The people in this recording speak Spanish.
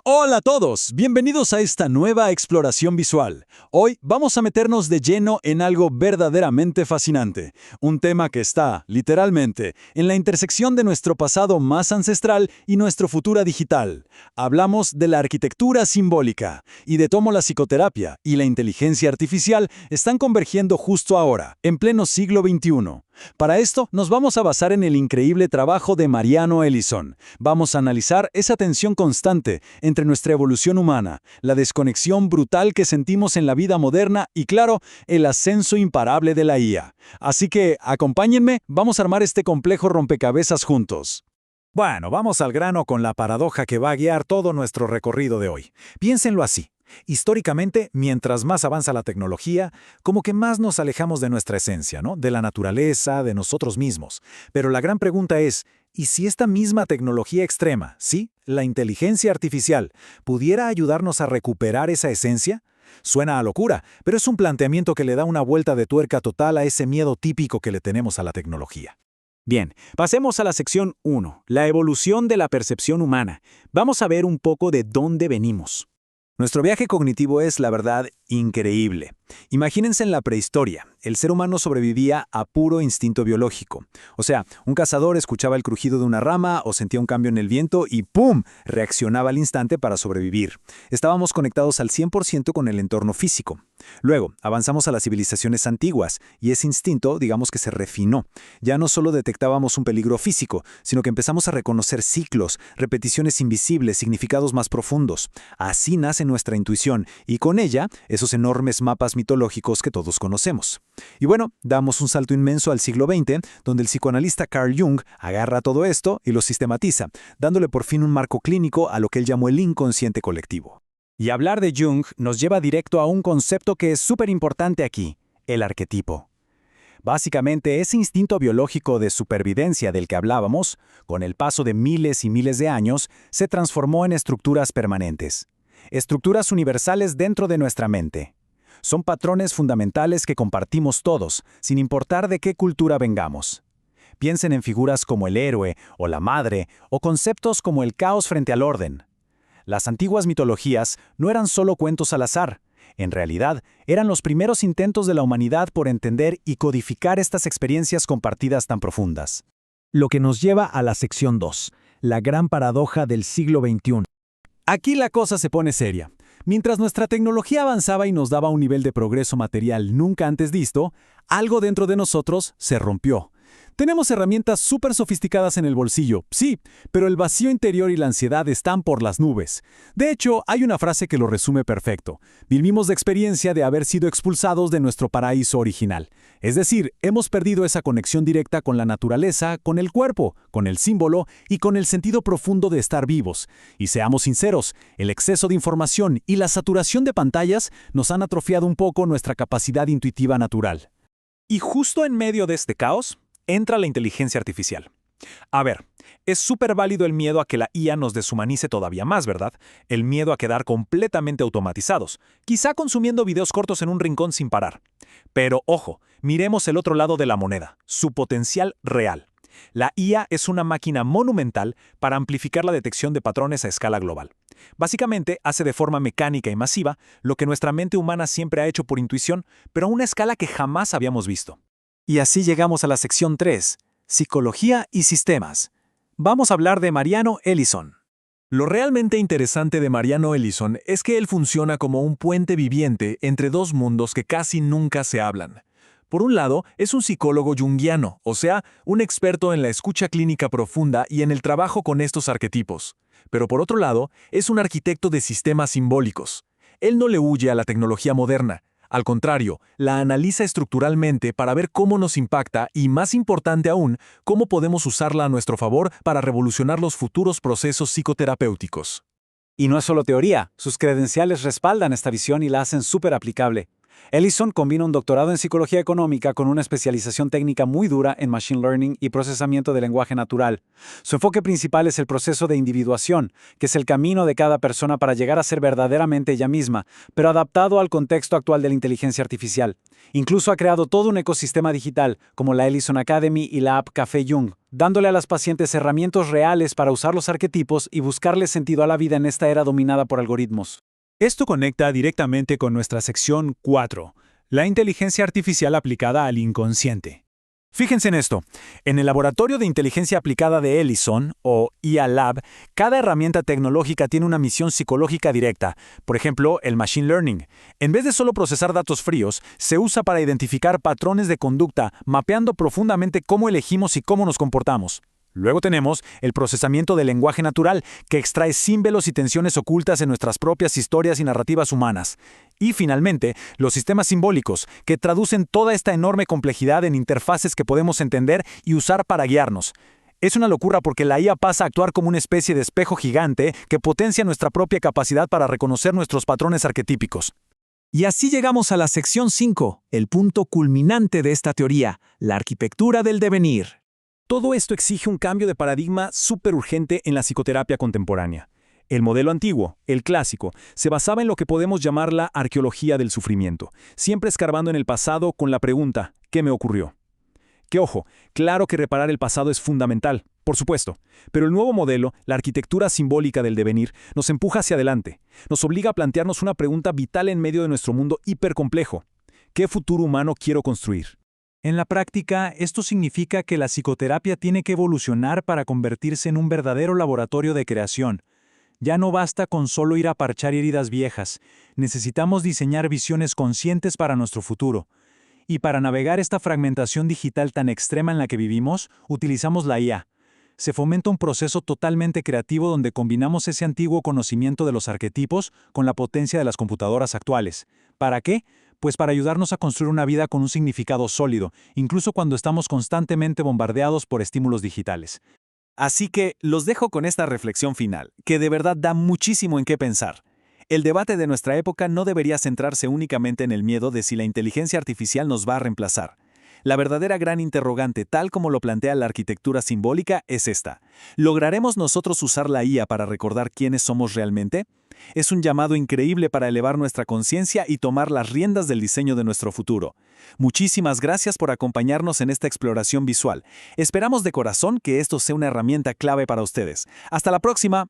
Hola a todos, bienvenidos a esta nueva exploración visual. Hoy vamos a meternos de lleno en algo verdaderamente fascinante, un tema que está, literalmente, en la intersección de nuestro pasado más ancestral y nuestro futuro digital. Hablamos de la arquitectura simbólica y de cómo la psicoterapia y la inteligencia artificial están convergiendo justo ahora, en pleno siglo XXI. Para esto, nos vamos a basar en el increíble trabajo de Mariano Ellison. Vamos a analizar esa tensión constante entre nuestra evolución humana, la desconexión brutal que sentimos en la vida moderna y, claro, el ascenso imparable de la IA. Así que, acompáñenme, vamos a armar este complejo rompecabezas juntos. Bueno, vamos al grano con la paradoja que va a guiar todo nuestro recorrido de hoy. Piénsenlo así. Históricamente, mientras más avanza la tecnología, como que más nos alejamos de nuestra esencia, ¿no? De la naturaleza, de nosotros mismos. Pero la gran pregunta es, ¿y si esta misma tecnología extrema, sí, la inteligencia artificial, pudiera ayudarnos a recuperar esa esencia? Suena a locura, pero es un planteamiento que le da una vuelta de tuerca total a ese miedo típico que le tenemos a la tecnología. Bien, pasemos a la sección 1, la evolución de la percepción humana. Vamos a ver un poco de dónde venimos. Nuestro viaje cognitivo es, la verdad, increíble. Imagínense en la prehistoria. El ser humano sobrevivía a puro instinto biológico. O sea, un cazador escuchaba el crujido de una rama o sentía un cambio en el viento y ¡pum!, reaccionaba al instante para sobrevivir. Estábamos conectados al 100% con el entorno físico. Luego, avanzamos a las civilizaciones antiguas y ese instinto, digamos que se refinó. Ya no solo detectábamos un peligro físico, sino que empezamos a reconocer ciclos, repeticiones invisibles, significados más profundos. Así nace nuestra intuición y con ella esos enormes mapas mitológicos que todos conocemos. Y bueno, damos un salto inmenso al siglo XX, donde el psicoanalista Carl Jung agarra todo esto y lo sistematiza, dándole por fin un marco clínico a lo que él llamó el inconsciente colectivo. Y hablar de Jung nos lleva directo a un concepto que es súper importante aquí, el arquetipo. Básicamente, ese instinto biológico de supervivencia del que hablábamos, con el paso de miles y miles de años, se transformó en estructuras permanentes. Estructuras universales dentro de nuestra mente. Son patrones fundamentales que compartimos todos, sin importar de qué cultura vengamos. Piensen en figuras como el héroe o la madre, o conceptos como el caos frente al orden. Las antiguas mitologías no eran solo cuentos al azar. En realidad, eran los primeros intentos de la humanidad por entender y codificar estas experiencias compartidas tan profundas. Lo que nos lleva a la sección 2, la gran paradoja del siglo XXI. Aquí la cosa se pone seria. Mientras nuestra tecnología avanzaba y nos daba un nivel de progreso material nunca antes visto, algo dentro de nosotros se rompió. Tenemos herramientas súper sofisticadas en el bolsillo, sí, pero el vacío interior y la ansiedad están por las nubes. De hecho, hay una frase que lo resume perfecto. Vivimos de experiencia de haber sido expulsados de nuestro paraíso original. Es decir, hemos perdido esa conexión directa con la naturaleza, con el cuerpo, con el símbolo y con el sentido profundo de estar vivos. Y seamos sinceros, el exceso de información y la saturación de pantallas nos han atrofiado un poco nuestra capacidad intuitiva natural. Y justo en medio de este caos, entra la inteligencia artificial. A ver, es súper válido el miedo a que la IA nos deshumanice todavía más, ¿verdad? El miedo a quedar completamente automatizados, quizá consumiendo videos cortos en un rincón sin parar. Pero ojo, miremos el otro lado de la moneda, su potencial real. La IA es una máquina monumental para amplificar la detección de patrones a escala global. Básicamente, hace de forma mecánica y masiva lo que nuestra mente humana siempre ha hecho por intuición, pero a una escala que jamás habíamos visto. Y así llegamos a la sección 3, Psicología y Sistemas. Vamos a hablar de Mariano Ellison. Lo realmente interesante de Mariano Ellison es que él funciona como un puente viviente entre dos mundos que casi nunca se hablan. Por un lado, es un psicólogo junguiano, o sea, un experto en la escucha clínica profunda y en el trabajo con estos arquetipos. Pero por otro lado, es un arquitecto de sistemas simbólicos. Él no le huye a la tecnología moderna. Al contrario, la analiza estructuralmente para ver cómo nos impacta y, más importante aún, cómo podemos usarla a nuestro favor para revolucionar los futuros procesos psicoterapéuticos. Y no es solo teoría, sus credenciales respaldan esta visión y la hacen súper aplicable. Ellison combina un doctorado en psicología económica con una especialización técnica muy dura en machine learning y procesamiento del lenguaje natural. Su enfoque principal es el proceso de individuación, que es el camino de cada persona para llegar a ser verdaderamente ella misma, pero adaptado al contexto actual de la inteligencia artificial. Incluso ha creado todo un ecosistema digital, como la Ellison Academy y la app Café Jung, dándole a las pacientes herramientas reales para usar los arquetipos y buscarle sentido a la vida en esta era dominada por algoritmos. Esto conecta directamente con nuestra sección 4, la inteligencia artificial aplicada al inconsciente. Fíjense en esto. En el Laboratorio de Inteligencia Aplicada de Ellison, o IA Lab, cada herramienta tecnológica tiene una misión psicológica directa. Por ejemplo, el Machine Learning. En vez de solo procesar datos fríos, se usa para identificar patrones de conducta, mapeando profundamente cómo elegimos y cómo nos comportamos. Luego tenemos el procesamiento del lenguaje natural, que extrae símbolos y tensiones ocultas en nuestras propias historias y narrativas humanas. Y finalmente, los sistemas simbólicos, que traducen toda esta enorme complejidad en interfaces que podemos entender y usar para guiarnos. Es una locura porque la IA pasa a actuar como una especie de espejo gigante que potencia nuestra propia capacidad para reconocer nuestros patrones arquetípicos. Y así llegamos a la sección 5, el punto culminante de esta teoría, la arquitectura del devenir. Todo esto exige un cambio de paradigma súper urgente en la psicoterapia contemporánea. El modelo antiguo, el clásico, se basaba en lo que podemos llamar la arqueología del sufrimiento, siempre escarbando en el pasado con la pregunta, ¿qué me ocurrió? Que ojo, claro que reparar el pasado es fundamental, por supuesto, pero el nuevo modelo, la arquitectura simbólica del devenir, nos empuja hacia adelante, nos obliga a plantearnos una pregunta vital en medio de nuestro mundo hipercomplejo. ¿Qué futuro humano quiero construir? En la práctica, esto significa que la psicoterapia tiene que evolucionar para convertirse en un verdadero laboratorio de creación. Ya no basta con solo ir a parchar heridas viejas, necesitamos diseñar visiones conscientes para nuestro futuro. Y para navegar esta fragmentación digital tan extrema en la que vivimos, utilizamos la IA. Se fomenta un proceso totalmente creativo donde combinamos ese antiguo conocimiento de los arquetipos con la potencia de las computadoras actuales. ¿Para qué? Pues para ayudarnos a construir una vida con un significado sólido, incluso cuando estamos constantemente bombardeados por estímulos digitales. Así que los dejo con esta reflexión final, que de verdad da muchísimo en qué pensar. El debate de nuestra época no debería centrarse únicamente en el miedo de si la inteligencia artificial nos va a reemplazar. La verdadera gran interrogante, tal como lo plantea la arquitectura simbólica, es esta. ¿Lograremos nosotros usar la IA para recordar quiénes somos realmente? Es un llamado increíble para elevar nuestra conciencia y tomar las riendas del diseño de nuestro futuro. Muchísimas gracias por acompañarnos en esta exploración visual. Esperamos de corazón que esto sea una herramienta clave para ustedes. ¡Hasta la próxima!